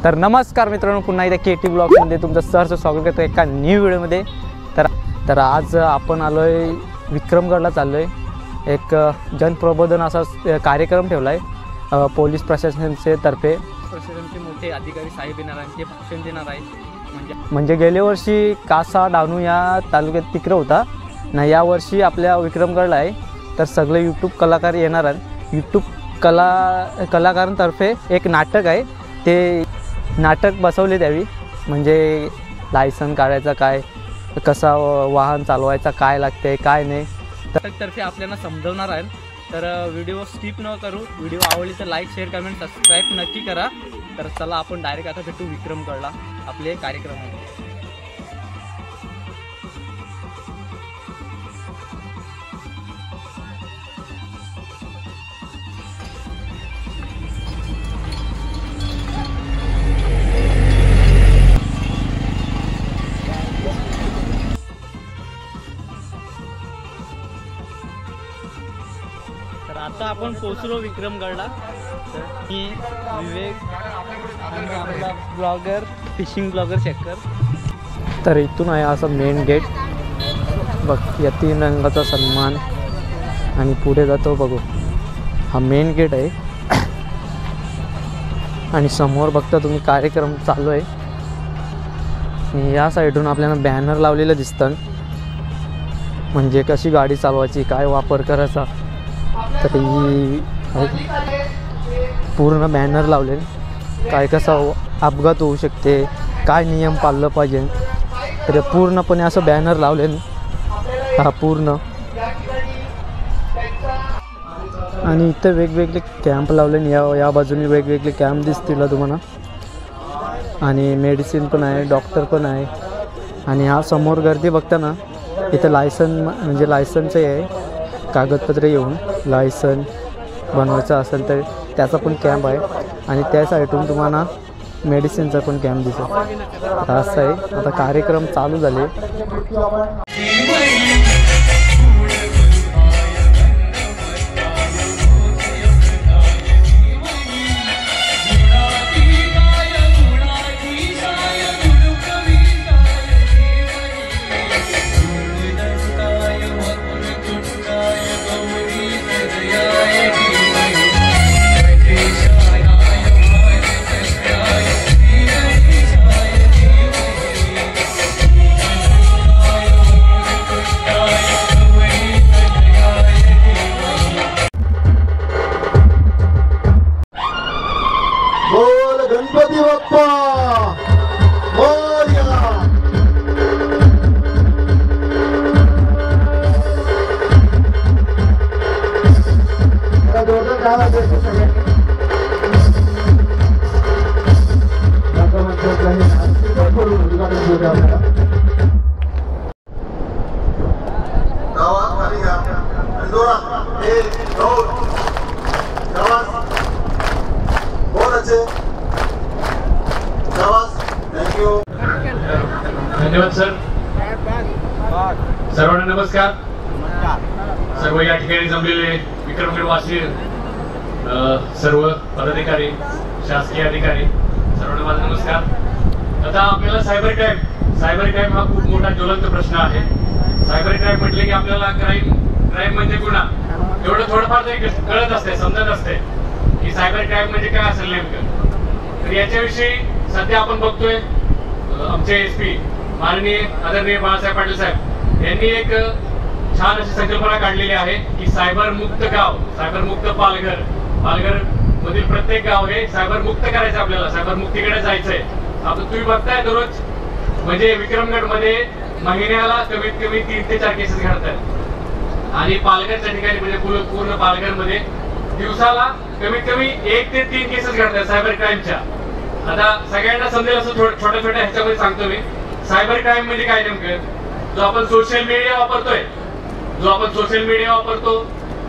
तर नमस्कार मित्रांनो, पुन्हा एकदा KT ब्लॉग्समध्ये तुमचं सहर्ष स्वागत करतो एका न्यू व्हिडिओमध्ये। तर आज आपण आलो आहे विक्रमगडला, चाललो आहे। एक जनप्रबोधन असा कार्यक्रम ठेवला आहे पोलीस प्रशासनाचे तर्फे। प्रशासनाचे मोठे अधिकारी साहेब येणार आहेत, ते भाषण देणार आहेत। म्हणजे गेल्या वर्षी कासा डानू या तालुक्यात तिकडे होता ना, यावर्षी आपल्या विक्रमगडला आहे। तर सगळे यूट्यूब कलाकार येणार आहेत। यूट्यूब कलाकारांतर्फे एक नाटक आहे, ते नाटक बसवले द्यावी। म्हणजे लायसन काढायचा काय, कसा वाहन चालवायचा, काय लागते काय नाही, तर्फे आपल्याला समजवणार आहे। तर व्हिडिओ स्किप न करू, व्हिडिओ आवडली तर लाईक शेअर कमेंट सबस्क्राईब नक्की करा। तर चला आपण डायरेक्ट आता भेटू विक्रमगडला आपले कार्यक्रमामध्ये। तर आता आपण पोहोचलो विक्रमगडला। तर मी विवेक आणि आपला ब्लॉगर, फिशिंग ब्लॉगर शेखर। तर इथून आहे असं मेन गेट बघ, या 3 रंगाचा सन्मान आणि पुढे जातो बघू, हा मेन गेट आहे। आणि समोर बघता तुम्ही कार्यक्रम चालू आहे। आणि या साईडून आपल्याला बॅनर लावलेलं दिसतं, म्हणजे कशी गाडी चालवायची, काय वापर करायचा। तर ही पूर्ण बॅनर लावले, काय कसा अपघात होऊ शकते, काय नियम पाळलं पाहिजे। तर पूर्णपणे असं बॅनर लावले हा पूर्ण। आणि इथं वेगवेगळे कॅम्प लावले, या बाजूने वेगवेगळे कॅम्प दिसतील तुम्हाला। आणि मेडिसिन पण आहे, डॉक्टर पण आहे। आणि हा समोर गर्दी बघता ना, इथं लायसन म्हणजे लायसनचं आहे, कागदपत्रे येऊन लायसन बनवायचं असेल तर त्याचा पण कॅम्प आहे। आणि त्या साईडून तुम्हाला मेडिसिनचा पण कॅम्प दिसेल। आता असं आहे, आता कार्यक्रम चालू झाले। गणपती बाप्पा मोरया। धन्यवाद सर। सर्वांना नमस्कार। सर्व या ठिकाणी जमलेले विक्रमगडवासी, सर्व पदाधिकारी, शासकीय अधिकारी, सर्वांना माझा नमस्कार। आता आपल्याला सायबर क्राईम हा खूप मोठा ज्वलंत प्रश्न आहे। सायबर क्राईम म्हटले की आपल्याला क्राईम म्हणजे गुन्हा एवढं थोडंफार तरी कळत असते, समजत असते की सायबर क्राईम म्हणजे काय असेल नेमकं। तर याच्याविषयी सध्या आपण बघतोय, आमचे SP माननीय आदरणीय बाळासाहेब पाटील साहेब यांनी एक छान अशी संकल्पना काढलेली आहे की सायबर मुक्त गाव, सायबर मुक्त पालघर मधील प्रत्येक गाव हे सायबर मुक्त करायचं, आपल्याला सायबर मुक्तीकडे जायचंय। आता तुम्ही बघताय दररोज म्हणजे विक्रमगड मध्ये महिन्याला कमीत कमी 3 ते 4 केसेस घडतात। आणि पालघरच्या ठिकाणी म्हणजे पूर्ण पालघर मध्ये दिवसाला कमीत कमी 1 ते 3 केसेस घडतात सायबर क्राईमच्या। आता सगळ्यांना समजेल असं छोट्या ह्याच्यामध्ये सांगतो मी, सायबर क्राईम म्हणजे काय नेमकं। जो आपण सोशल मीडिया वापरतो,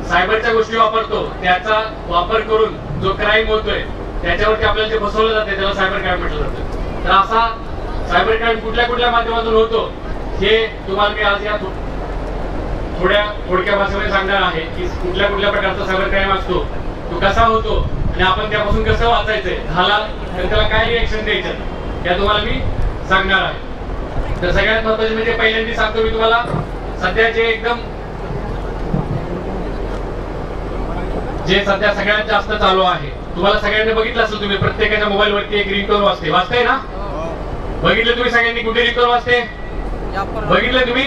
सायबरच्या गोष्टी वापरतो, त्याचा वापर करून जो क्राईम होतोय त्याच्यावरती आपल्याला जे फसवलं जाते त्याला सायबर क्राईम म्हटलं जातं। तर असा सायबर क्राईम कुठल्या माध्यमातून होतो हे तुम्हाला मी आज या थोड्या थोडक्या भाषेमध्ये सांगणार आहे की कुठल्या प्रकारचा सायबर क्राईम असतो, तो कसा होतो आणि आपण त्यापासून कसं वाचायचंय, झाला तर त्याला काय रिएक्शन द्यायचं त्या तुम्हाला मी सांगणार आहे. तर सगळ्यात महत्त्वाचे म्हणजे पहिल्यांदा सांगतो मी तुम्हाला, सध्याचे एकदम जे सध्या सगळ्यात जास्त चालू आहे, तुम्हाला सगळ्यांनी बघितलं असेल, तुम्ही प्रत्येकाच्या मोबाईल वरती एक रिंगटोन वाजते ना? बघितलं तुम्ही सगळ्यांनी कुठे रिंगटोन वाजते? बघितलं तुम्ही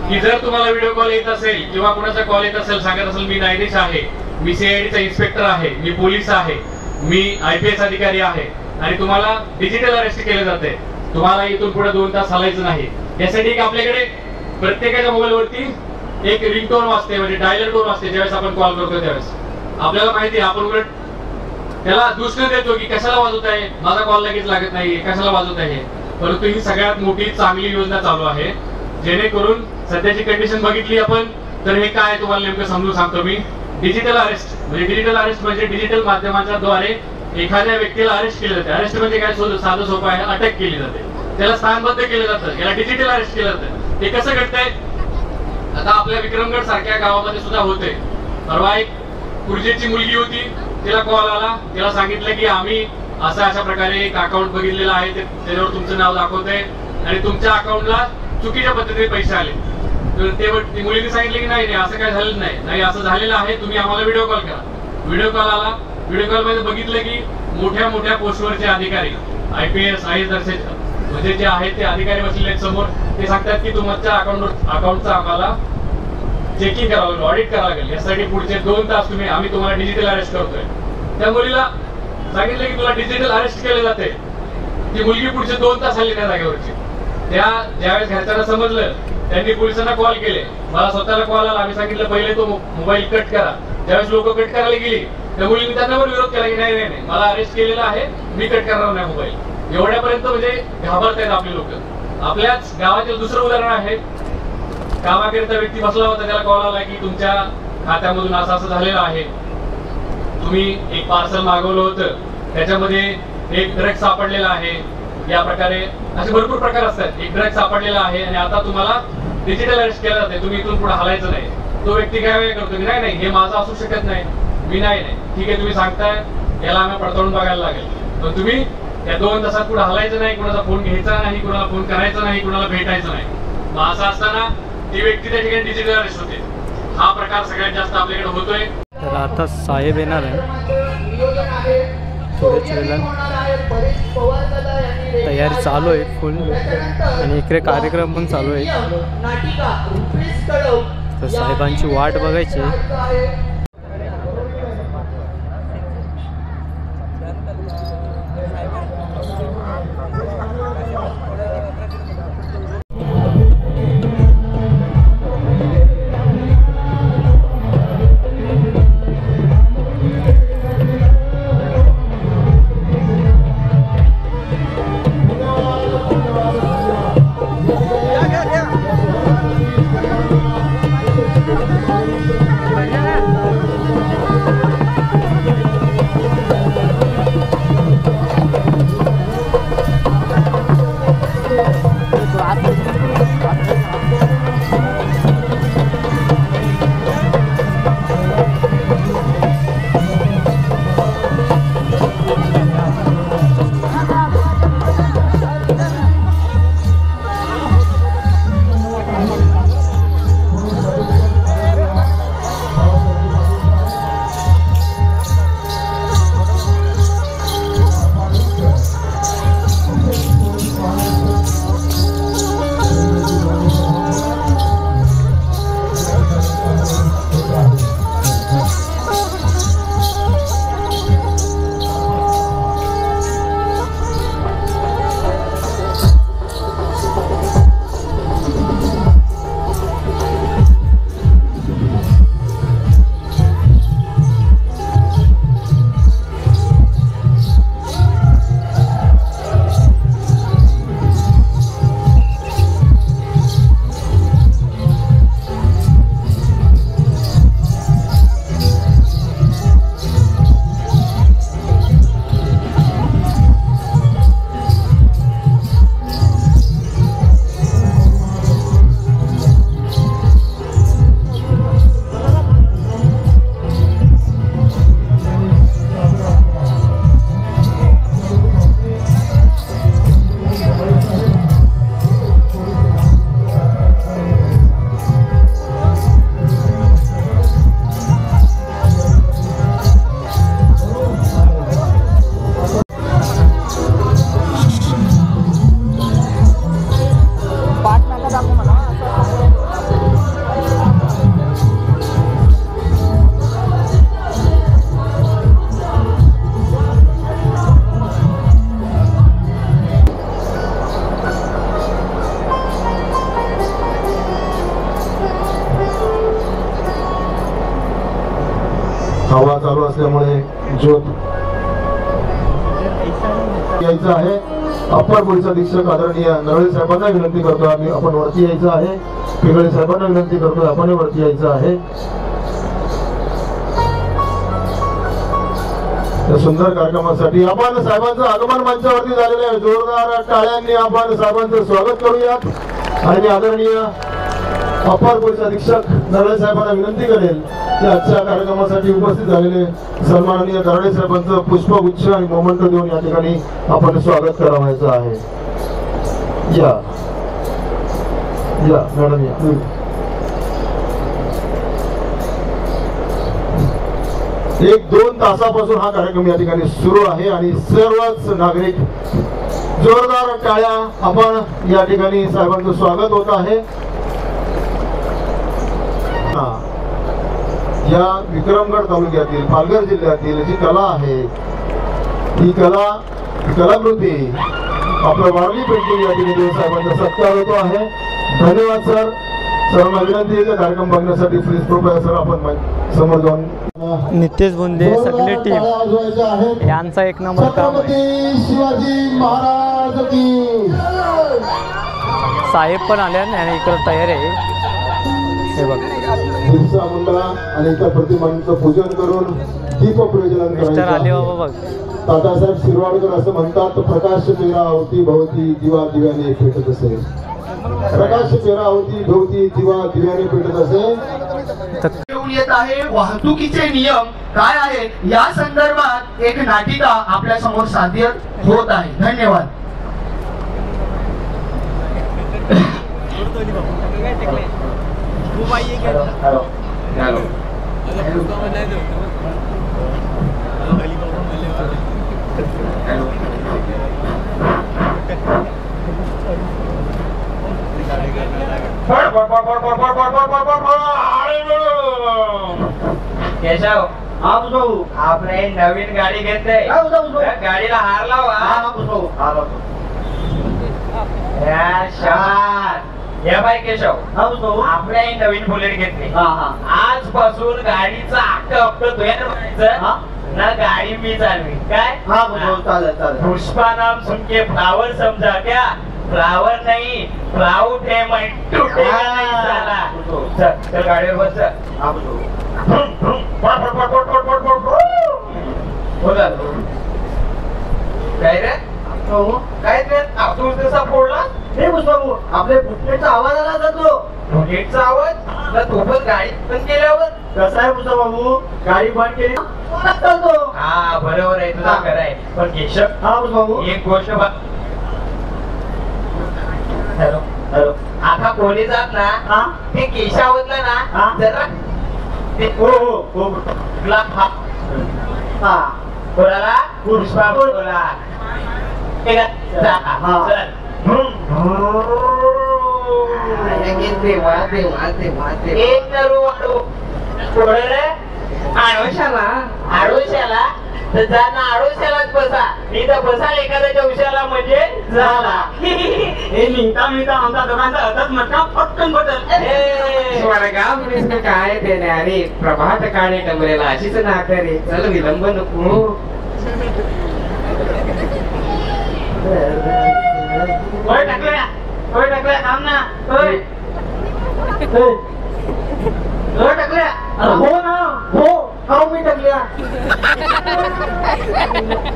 की जर तुम्हाला व्हिडिओ कॉल येत असेल किंवा कुणाचा कॉल येत असेल, सांगत असेल मी न्यायाधीश आहे, मी सीआयडीचा इन्स्पेक्टर आहे, मी पोलीस आहे, मी IPS अधिकारी आहे आणि तुम्हाला डिजिटल अरेस्ट केले जाते, तुम्हाला इथून पुढे 2 तास हलायचं नाही, यासाठी आपल्याकडे प्रत्येकाच्या मोबाईल वरती एक रिंगटोन वाजते, म्हणजे डायलर टोन वाजते. ज्यावेळेस आपण कॉल करतो त्यावेळेस आपल्याला माहिती आहे, आपण उलट त्याला दूषण देतो की कशाला वाजवत आहे, माझा कॉल लगेच लागत नाही, कशाला वाजवत आहे. परंतु ही सगळ्यात मोठी चांगली योजना चालू आहे, जेणेकरून सध्याची कंडिशन बघितली आपण तर हे काय तुम्हाला नेमकं समजून सांगतो मी. डिजिटल अरेस्ट म्हणजे डिजिटल माध्यमांच्या द्वारे एखाद्या व्यक्तीला अरेस्ट केले जाते. अरेस्ट म्हणजे काय, साधं सोपं आहे, अटक केली जाते, त्याला स्थानबद्ध केलं जातं, याला डिजिटल अरेस्ट केलं जातं. हे कसं घडतंय, आता आपल्या विक्रमगड सारख्या गावामध्ये सुद्धा होते. परवा एक गुरुजीची मुलगी होती, तिला कॉल आला, तिला सांगितलं की आम्ही अशा प्रकारे एक अकाउंट बघितलेलं आहे, त्याच्यावर तुमचं नाव दाखवतंय आणि तुमच्या अकाउंटला चुकीच्या पद्धतीने पैसे आले. तर ती मुलीने सांगितलं की नाही असं काय झालेलं नाही, असं झालेलं आहे, तुम्ही आम्हाला व्हिडिओ कॉल करा. व्हिडिओ कॉल आला, व्हिडिओ कॉल मध्ये बघितलं की मोठ्या पोस्टवरचे अधिकारी IPS म्हणजे जे आहेत ते अधिकारी बसलेले समोर, ते सांगतात की तुमच्या अकाउंटचा आम्हाला चेकिंग करावं लागेल, ऑडिट करावं लागेल, यासाठी पुढचे 2 तास आम्ही तुम्हाला डिजिटल अरेस्ट करतोय. त्या मुलीला सांगितलं की तुला डिजिटल अरेस्ट केले जाते. ती मुलगी पुढचे 2 तास आली त्या जागेवरची. ज्यावेळेस घरच्यांना समजलं, त्यांनी पोलिसांना कॉल केले, मला स्वतःला कॉल आला, आम्ही सांगितलं पहिले तो मोबाईल कट करा. ज्यावेळेस लोक कट करायला गेली, त्या मुलीने त्यांना पण विरोध केला की नाही मला अरेस्ट केलेला आहे, मी कट करणार नाही मोबाईल. एवढ्यापर्यंत म्हणजे घाबरतायत आपले लोक. आपल्याच गावातील दुसरं उदाहरण आहे, कामाकरिता व्यक्ती बसला होता, त्याला कॉल आला की तुमच्या खात्यामधून असं झालेलं आहे, तुम्ही एक पार्सल मागवलं होतं, त्याच्यामध्ये एक ड्रग सापडलेला आहे, या प्रकारे असे भरपूर प्रकार असतात. एक ड्रग सापडलेला आहे आणि आता तुम्हाला डिजिटल अरेस्ट केलं जाते, तुम्ही इथून पुढे हलायचं नाही. तो व्यक्ती काय करतो की नाही हे माझं असू शकत नाही, मी नाही ठीक आहे, तुम्ही सांगताय, याला आम्ही पडताळून बघायला लागेल, पण तुम्ही या 2 तासात पुढे हलायचं नाही, कुणाचा फोन घ्यायचा नाही, कुणाला फोन करायचा नाही, कुणाला भेटायचं नाही. मग असं असताना ती व्यक्ती त्या ठिकाणी डिजिटल अरेस्ट होते. हा प्रकार सगळ्यात जास्त आपल्याकडे होतोय. तर आता साहेब येणार आहे, थोड्याच वेळेला तयारी चालू आहे फुल, आणि इकडे कार्यक्रम पण चालू आहे. तर साहेबांची वाट बघायची. यायचं आहे. अप्पर पोलीस अधीक्षक आदरणीय नरळे साहेबांना विनंती करतो आम्ही आपण वरती यायचं आहे. पिंगळे साहेबांना विनंती करतो आपण वरती यायचं आहे. सुंदर कार्यक्रमासाठी आपण साहेबांचं आगमन मंचावरती झालेलं आहे. जोरदार टाळ्यांनी आपण साहेबांचं स्वागत करूयात. आणि मी आदरणीय अप्पर पोलीस अधीक्षक नरळे साहेबांना विनंती करेल की आजच्या कार्यक्रमासाठी उपस्थित झालेले सन्माननीय दराडे साहेबांचं पुष्पगुच्छ आणि मोमेंटो देऊन या ठिकाणी आपण स्वागत करावायचं आहे. या मॅडम या. एक 2 तासापासून हा कार्यक्रम या ठिकाणी सुरू आहे आणि सर्वच नागरिक जोरदार टाळ्या आपण या ठिकाणी साहेबांचं स्वागत होत आहे. या विक्रमगड तालुक्यातील पालघर जिल्ह्यातील जी कला आहे ही कलाकृती आपलं वारली पेंटिंग या ठिकाणी साहेबांचा सत्कार होतो आहे. धन्यवाद सर. सर्वांना विनंती आहे कार्यक्रम बघण्यासाठी प्लीज कृपया सर आपण समोर जाऊन. नितेश बोंदे सगळी टीम यांचा एक नंबर काम आहे. शिवाजी महाराज की साहेब पण आले आणि इकडे तयार आहे. हे बघ बिरसा मुंडा आणि इतर प्रतिमांचं पूजन करून दीप प्रज्वलन मिस्टर आले करायचं. बाबा बघ. तात्यासाहेब शिरवाडकर असं म्हणतात, प्रकाश तेरा अवती भवती दिवा दिव्याने पेटत असे. प्रकाश तेरा अवती भवती दिवा दिव्याने पेटत असे. घेऊन येत आहे. वाहतुकीचे नियम काय आहेत या संदर्भात एक नाटिका आपल्या समोर सादर होत आहे. धन्यवाद. केशव, आपने नवीन गाडी घेतली. गाडीला हार लावा. या बाई केशव, आपल्या नवीन बुलेट घेतली. आजपासून गाडीचा हप्ता तुझ्याने भरायचं ना. गाडी मी चालवी काय. पुष्पा नाम सुनके फ्लावर समजा क्या. फ्लावर नहीं प्राउड है मैं टूटेगा नहीं साला. चल गाडीवर बस. काय रे काय रे तू तसा फोडला. हे भाऊ आपल्या बुलेटचा आवाज आला जातो. बुलेटचा आवाज ना तो पण गाडी बंद केल्यावर कसा आहे पुसा भाऊ. गाडी बंद केली हा बरोबर आहे तुझा खरं आहे. पण केशव हा भाऊ एक गोष्ट हॅलो हॅलो आता कोणी जात ना ते केशावतला ना जरा कोणाला पुष्पा बोला. एक नरू वाढू रे आडोशाला तर जा ना. आडोशालाच बसा. इथं बसाल एखाद्याच्या उशाला म्हणजे झाला. हे निघता मिळता आमचा दोघांचा हातात म्हटला पटकन बदल. स्वर्गाव इसमें काय देणार रे. प्रभात काळे डमरेला अशीच नाक रे. चल विलंब नको. टाकल्या थांब ना. टाकल्या हो ना हो मी टाकल्या.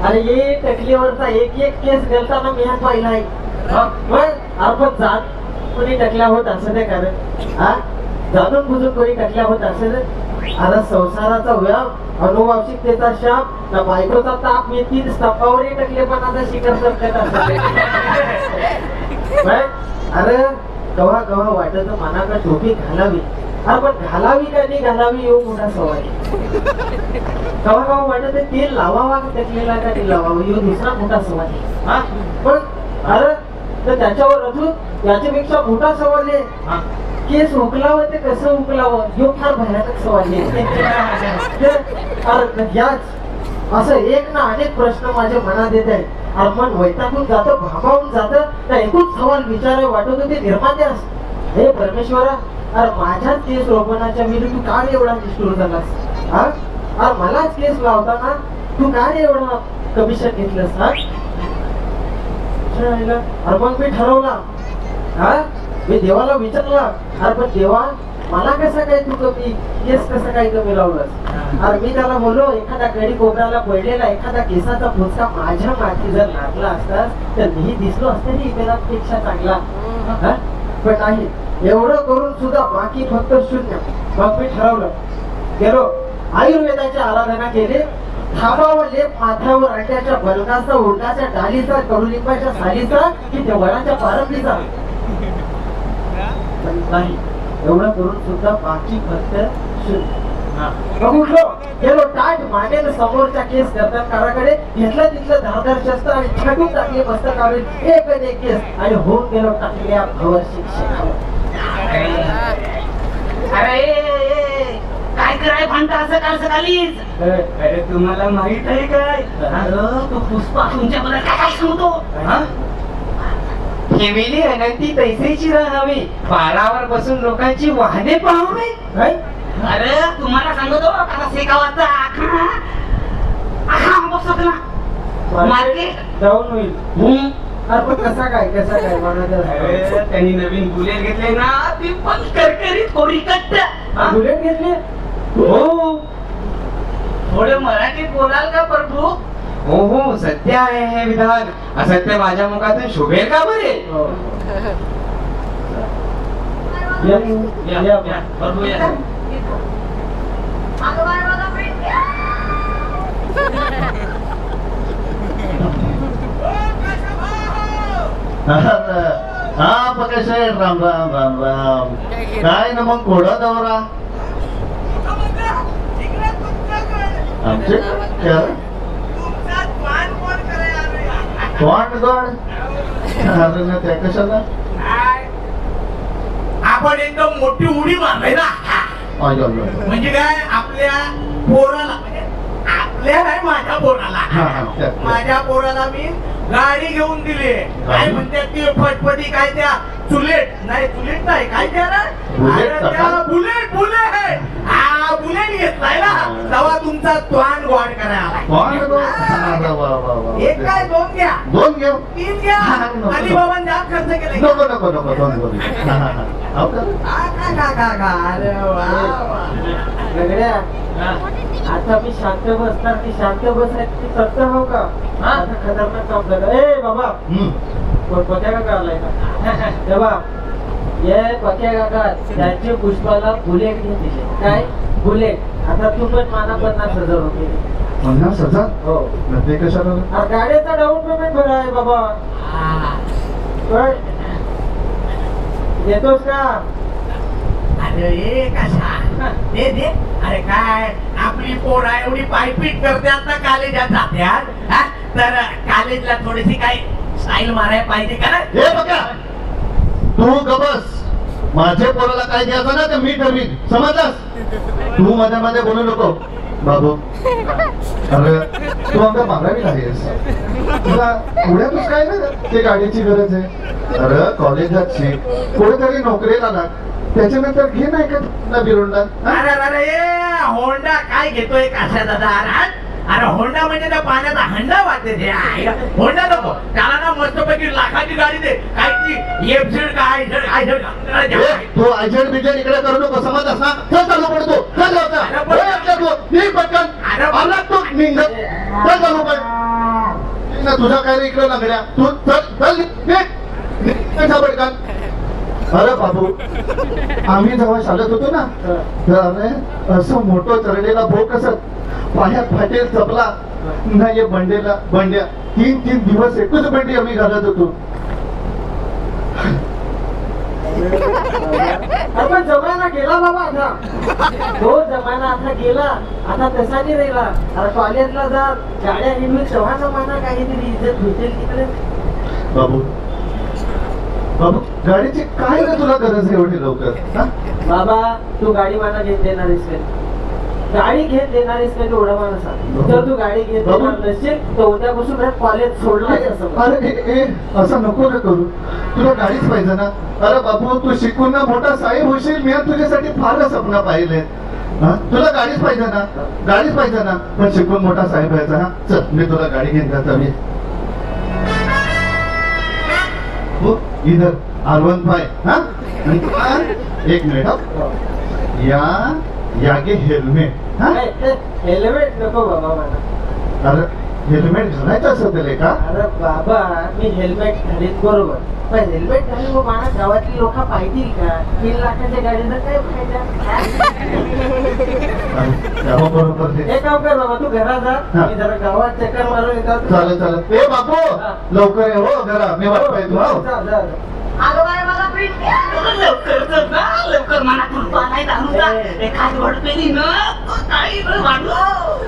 अरे ये टकलीवरचा एक केस गेलताना मी हा पाहिलाय. आपण जात कोणी टकल्या होत असं नाही कारण हा जाणून बुजून कोणी टकल्या होत असेल. अरे संसाराचा व्याप अनुवांशिकतेचा शाप ना बायकोचा ताप मी 3 स्तंभावरही टकलेपणाचा शिखर सरकत असेल. अरे गव्हा गव्हा वाटत मनाकडे टोपी घालावी. अरे पण घालावी का नाही घालावी येऊ मोठा सवाल. गव्हा गव्हा वाटत तेल लावावा टकलेला का नाही लावावं येऊ दुसरा मोठा सवाल आहे. पण अरे तर त्याच्यावर अजून याच्यापेक्षा मोठा सवाल आहे. केस उकलावं ते कसं उकलावं ह्यो फार भयानक सवाल आहे. याच असं एक ना अनेक प्रश्न माझ्या मनात येत आहे. आपण वैतागून जातं भांबावून जातं तर एकूच सवाल विचारावे वाटत होते निर्मात्यास. हे परमेश्वरा अरे माझ्याच केस रोपणाच्या विरुद्ध तू का एवढा निष्ठुर झालास. अरे मलाच केस लावताना तू का एवढा कमिशन घेतलंस. राहिला. अरे मग मी ठरवला, हा मी देवाला विचारला, अरे पण देवा मला कसं काय तू कमी केस कसं काय कमी लावलंस. अरे मी त्याला बोललो, एखादा गडी कोबराला पडलेला एखादा केसाचा फुचका माझ्या माथी जर लागला असतास तर मी दिसलो असतं इतरांपेक्षा चांगला. पण नाही, एवढं करून सुद्धा बाकी फक्त शून्य. मग मी ठरवलं, गेलो आयुर्वेदाची आराधना केली. थांबावं लेप माथ्यावर अंड्याच्या बलकाचा, उलटाच्या डालीचा, कडुलिंबाच्या सालीचा की त्या वडाच्या पारंबीचा. पण नाही, एवढं करून सुद्धा बाकी फक्त शून्य. उठलो, गेलो ताट मानेल समोरच्या केस कर्तनकाराकडे, घेतलं तिथलं धारदार शस्त्र आणि छाटून टाकले मस्तकावर एक आणि एक केस आणि होऊन गेलो टाकल्या भवर शिक्षकावर. अरे काय कराय भांडता असं काल सकाळीच. अरे तुम्हाला माहित आहे काय, तो पुष्पा तुमच्याबद्दल काय सांगतो. फेमिली अनंती तैसेची राहावी, पारावर बसून लोकांची वाहने पाहावे. अरे तुम्हाला सांगतो आता शेगावाचा आखा बसतो ना मार्केट डाऊन होईल. अरे पण कसा काय म्हणा, त्यांनी नवीन बुलेट घेतले ना, ती पण करकरीत कोरी कट्ट. बुलेट घेतली. हो, थोडं मराठीत बोलाल का प्रभू. हो हो, सत्य आहे हे विधान, असत्य माझ्या मुखातून शोभेल का बरे. प्रभू या. हा प्रकाश आहे. राम राम राम राम. काय ना मग घोडा दौरा आमचे कोण गड ना त्या कशाला आपण एकदम मोठी उडी मारली ना. म्हणजे काय, आपल्या पोराला, आपल्या नाही माझ्या पोराला, माझ्या पोराला मी गाडी घेऊन दिली. काय म्हणतात ती फटफटी, काय त्या चुलेट नाही, चुलेट नाही, काय त्या बुलेट बुलेट हा बुलेट घेतलाय ना, तेव्हा तुमचा त्वान गोड करायला. एक काय दोन घ्या, दोन घेऊ, तीन घ्या. आणि बाबा जाम खर्च केले. नको नको नको दोन दोन. आता मी शांत बसणार, ती शांत बसण्याची सत्य हो का. आता खतरनाक काम झालं. ए बाबा, पक्या काका आलाय का तेव्हा ये पक्या काका, त्यांचे पुष्पाला बुलेट घेतले. काय बुलेट, आता तू पण मला 50,000 रुपये. 50,000? हो. ते कशाला? गाडीचा डाऊन पेमेंट भरा आहे बाबा. येतोस का. अरे कशा दे दे. अरे काय आपली पोरा एवढी पायपीट करतात ना कॉलेजात जात्यात, तर कॉलेजला थोडीशी काही स्टाईल मारायला पाहिजे का नाही. हे बघा, तू गबस. माझ्या पोराला काय द्यायचं ना ते मी ठरवीन, समजलास. तू मध्ये मध्ये बोलू नको बाबू. अरे तू आमच्या बारावीला आहेस, तुला पुण्यातच काय ना ते गाडीची गरज आहे. अरे कॉलेजात शिक, कुठेतरी नोकरीला लाग, त्याच्यानंतर घे नाही का ना बिरोंडा. अरे अरे होंडा काय घेतोय कशा दादा. अरे होंडा म्हणजे त्या पाण्याचा हंडा वाटते. होंडा नको त्याला ना, मस्तपैकी लाखाची गाडी दे. काय ती एफझेड काय तो आयझेड बिझेड इकडे करू नको, समजलास ना. चल चालू पडतो, चल पटकन. चल चालू पड ना. तुझा काय रे इकडे लागल्या, तू चल चल पटकन. अरे बाबू, आम्ही जेव्हा शाळेत होतो ना, तर असं मोठं चरडेला भोग कसं पायात फाटेल चपला नाही, बंडेला बंड्या 3-3 दिवस एकच बंडी आम्ही घालत होतो. आपण जमाना गेला बाबा. आता तो जमाना आता गेला, आता तसा नाही राहिला. अरे कॉलेजला जा, गाड्या हिंडून तेव्हा जमाना काहीतरी इज्जत भेटेल तिकडे. बाबू बाबू, गाडीची काय ना तुला गरज आहे एवढी लवकर. बाबा तू गाडी मला घेत देणारीस का, गाडी घेत देणारीस का एवढं मला सांग. जर तू गाडी घेत देणार नसेल तर उद्यापासून कॉलेज सोडलं. अरे असं नको रे करू, तुला गाडीच पाहिजे ना. अरे बाबू, तू शिकून ना मोठा साहेब होशील, मी तुझ्यासाठी फारच स्वप्न पाहिले. तुला गाडीच पाहिजे ना, गाडीच पाहिजे ना, पण शिकून मोठा साहेब व्हायचा. हा चल, मी तुला गाडी घेऊन जातो. मी बाबू इधर R15 हाँ एक मिनिट हाँ या आगे हेल्मेट हाँ हेल्मेट नको बाबा मला. अरे हेल्मेट घालायचं असं त्याला का? अरे बाबा मी हेल्मेट घालीन बरोबर, पण हेल्मेट घालून मग मला गावातली लोक पाहितील का? 3 लाखाच्या गाडीचा काय फायदा? हे काम कर बाबा, तू घरात जा, मी जरा गावात चक्कर मारून येतो. चालेल चालेल. ए बापू लवकर ये हो घरा, मी वाट पाहतो. लवकर मला कृपा नाही दारूचा एखादी वडपेली न काही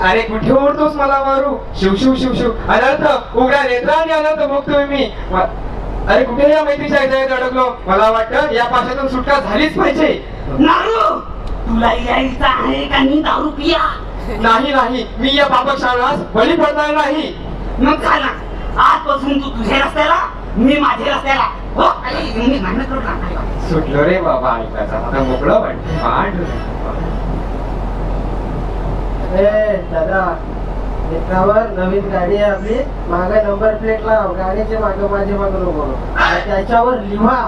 अरे कुठे ओढतोस मला मारू? शिव शिव शिव शिव अनर्थ उघडा नेत्र आणि अनर्थ भोगतोय मी. अरे कुठे या मैत्रीच्या ऐकण्यात अडकलो? मला वाटतं या पाशातून सुटका झालीच पाहिजे. नारू तुला यायचं आहे का मी दारू पिया? नाही नाही, मी या पापक शाळास बळी पडणार नाही. मग काय ना, आजपासून तू तुझ्या रस्त्याला मी माझ्या रस्त्याला. हो मी मेहनत करू लागला. सुटलो रे बाबा ऐकायचा, आता मोकळं वाटत. दादा मित्रावर नवीन गाडी आहे आपली, मागे नंबर प्लेट लाव, गाडीचे मागे माझे मागे नको. त्याच्यावर लिहा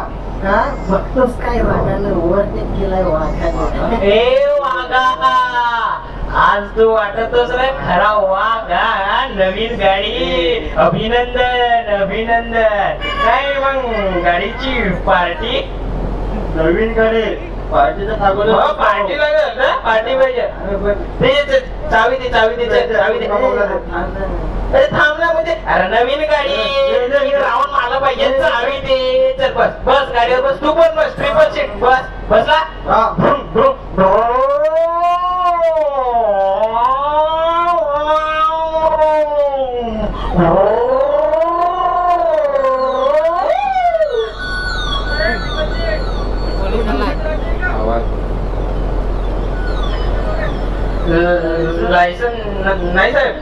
का बघतोस काय रागानं ओव्हरटेक केलाय वाघाने. ए वाघा, आज तू वाटतोस रे खरा वाघा. नवीन गाडी, अभिनंदन अभिनंदन. काय मग गाडीची पार्टी? नवीन गाडी पार्टीचं सांगून पार्टी लागेल ना, पार्टी पाहिजे. चावी दे चावी दे चावी दे. अरे थांब ना, म्हणजे अरे नवीन गाडी राऊंड मला पाहिजे, चावी दे. चल बस बस गाडीवर बस, तू पण बस, ट्रिपल सीट बस. बसला? लायसन नाही साहेब.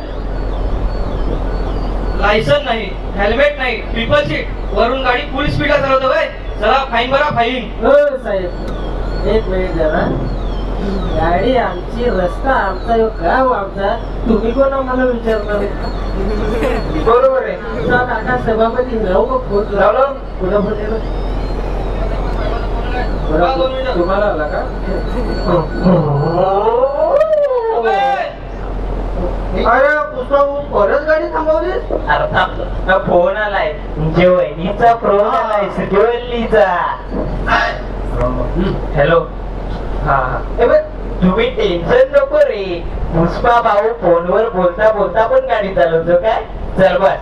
लायसन नाही, हेल्मेट नाही, ट्रिपल सीट, वरून गाडी फुल स्पीडला चालवतो काय? चला फाईन भरा फाईन. हो साहेब एक मिनिट जरा. गाडी आमची, रस्ता आमचा, गाव आमचा, तुम्ही कोण आम्हाला विचारणार? बरोबर आहे. तुझा काका सभापती लावू का फोन? लावलं. कुठं फोन केलं? तुम्हाला आला का? अरे पुष्पा परत गाडी थांबवली? अर्थात फोन आलाय, जेवणीचा फोन आलाय, जेवणीचा. हॅलो. हा तुम्ही टेन्शन नको रे, पुष्पा भाऊ फोनवर बोलता बोलता पण गाडी चालवतो काय? चल बस.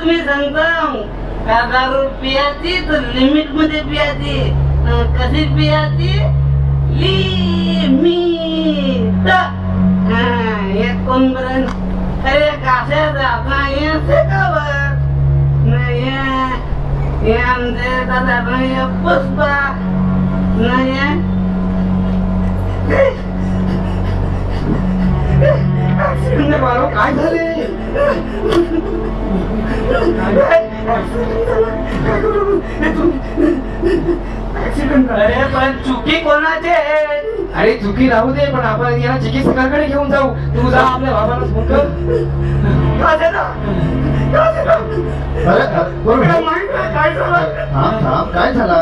तुम्ही सांगता का दारू पियाची तर लिमिट मध्ये पियाची. कशी पियाची? लिमिट. एक कोण बरं अरे काशाचा आपला येते का बघ नाही आमचे दादा नाही पुष्पा नाही. काय झाले? अरे पण चुकी कोणाची आहे? अरे चुकी राहू दे, पण आपण याला चिकित्सकाकडे घेऊन जाऊ. तू जा आपल्या बाबाला फोन कर. अरे काय झालं? काय झालं?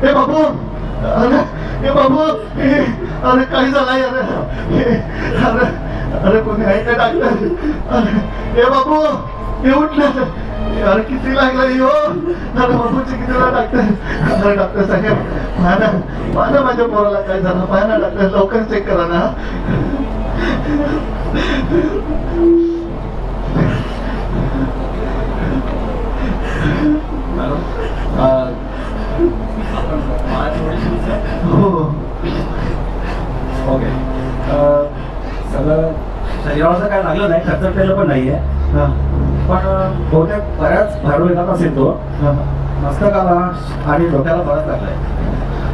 काय बाबू बाबू अरे काही झालं अरे अरे कोणी आहे का डॉक्टर? ए बाबू हे उठलं. अरे किती लागलं हो? अरे बाबूची किती डॉक्टर? अरे डॉक्टर साहेब पाहा ना माझ्या पोराला काय झालं? पाहा ना डॉक्टर, लवकर चेक करा ना. ओके सगळं शरीराचं काय लागलं नाही, खचटलेलं पण नाहीये, पण बहुतेक बऱ्याच भारुडात असेल तो मस्तकाला आणि डोक्याला बराच लागलाय,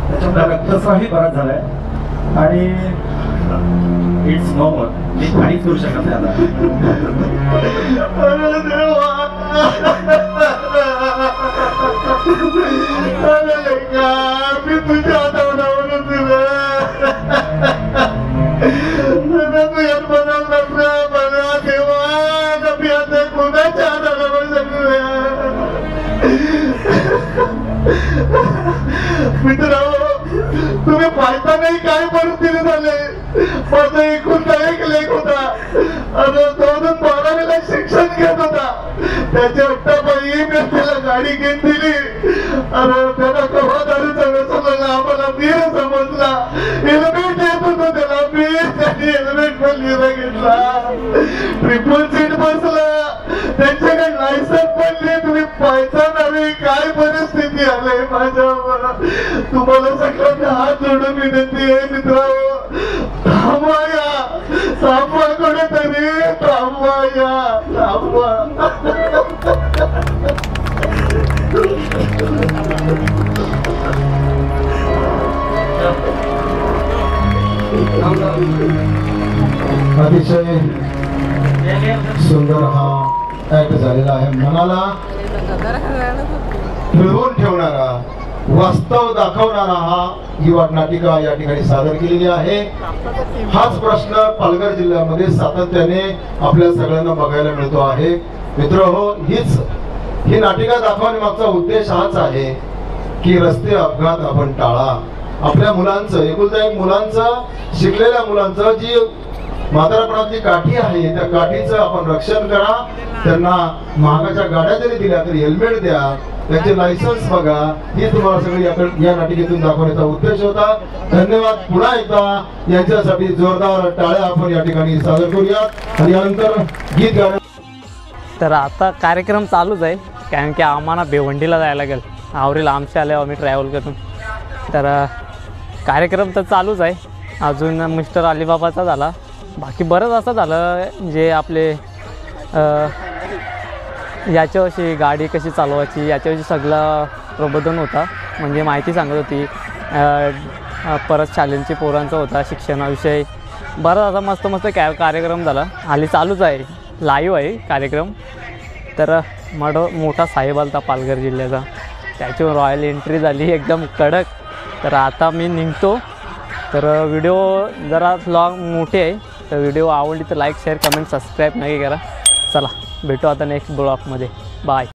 त्याच्यामुळे रक्तस्रावही बराच झालाय आणि इट्स नॉर्मल, मी काहीच करू शकत नाही आता. मी तुझ्या हातावर तुला तुझ्यात बदल नसला मला तेव्हा मी आता कोणाच्या हातावर मित्रांनो, तुम्ही पाहता नाही काय परिस्थिती झाले. माझा एकुलता एक लेख होता आणि 2012ला शिक्षण घेत होता. त्याच्या अट्टाबाई मी त्याला गाडी घेऊन दिली आणि त्याला कव्हा दारूचा व्यसन आम्हाला नीर समजला. हेल्मेट येत होतं त्याला, मी त्याने हेल्मेट पण लिहिला घेतला, ट्रिपल सीट बसला, त्यांच्याकडे लायसन्स पण लिहित. तुम्ही पाहायचा नाही काय परिस्थिती आली माझ्यावर. तुम्हाला सगळ्यांना हात जोडून विनंती आहे मित्रांनो, थांबवा या, थांबवा कोणीतरी, थांबवा या, थांबवा. अतिशय सुंदर हा ऍक्ट झालेला आहे. मनाला फिरवून ठेवणारा, वास्तव दाखवणारा हा युवा नाटिका या ठिकाणी सादर केलेली आहे. हाच प्रश्न पालघर जिल्ह्यामध्ये सातत्याने आपल्या सगळ्यांना बघायला मिळतो आहे. मित्रहो, ही नाटिका दाखवण्यामागचा उद्देश हाच आहे की रस्ते अपघात आपण टाळा. आपल्या मुलांचं, एकुलता एक मुलांचं, शिकलेल्या मुलांचं जी म्हातारपणातली काठी आहे त्या काठीचं आपण रक्षण करा. त्यांना महागाच्या गाड्या जरी दिल्या तरी हेल्मेट द्या, त्यांचे लायसन्स बघा. ही तुम्हाला सगळी या नाटिकेतून दाखवण्याचा उद्देश होता. धन्यवाद. पुन्हा एकदा यांच्यासाठी जोरदार टाळ्या आपण या ठिकाणी सादर करूयात आणि यानंतर गीत गाणं. तर आता कार्यक्रम चालूच आहे, कारण की आम्हाला भिवंडीला जायला लागेल. आवरेल आमच्या आल्यावर आम्ही ट्रॅव्हल करून. तर कार्यक्रम तर चालूच आहे. अजून मिस्टर अलिबाबाचा झाला, बाकी बरंच असं झालं जे आपले याच्याविषयी गाडी कशी चालवायची याच्याविषयी सगळं प्रबोधन होता, म्हणजे माहिती सांगत होती. परत शालेंची पोरांचा होता, शिक्षणाविषयी बरंच असा मस्त मस्त कार्यक्रम झाला. हाली चालूच आहे, लाईव्ह आहे कार्यक्रम. तर मोठा साहेब आलता पालघर जिल्ह्याचा, त्याच्यावर रॉयल एंट्री झाली एकदम कडक. तर आता मी निघतो. तर व्हिडिओ जरा लॉंग मोठे आहे, तर व्हिडिओ आवडली तर लाईक शेअर कमेंट सबस्क्राईब नक्की करा. चला भेटू आता नेक्स्ट ब्लॉगमध्ये. बाय.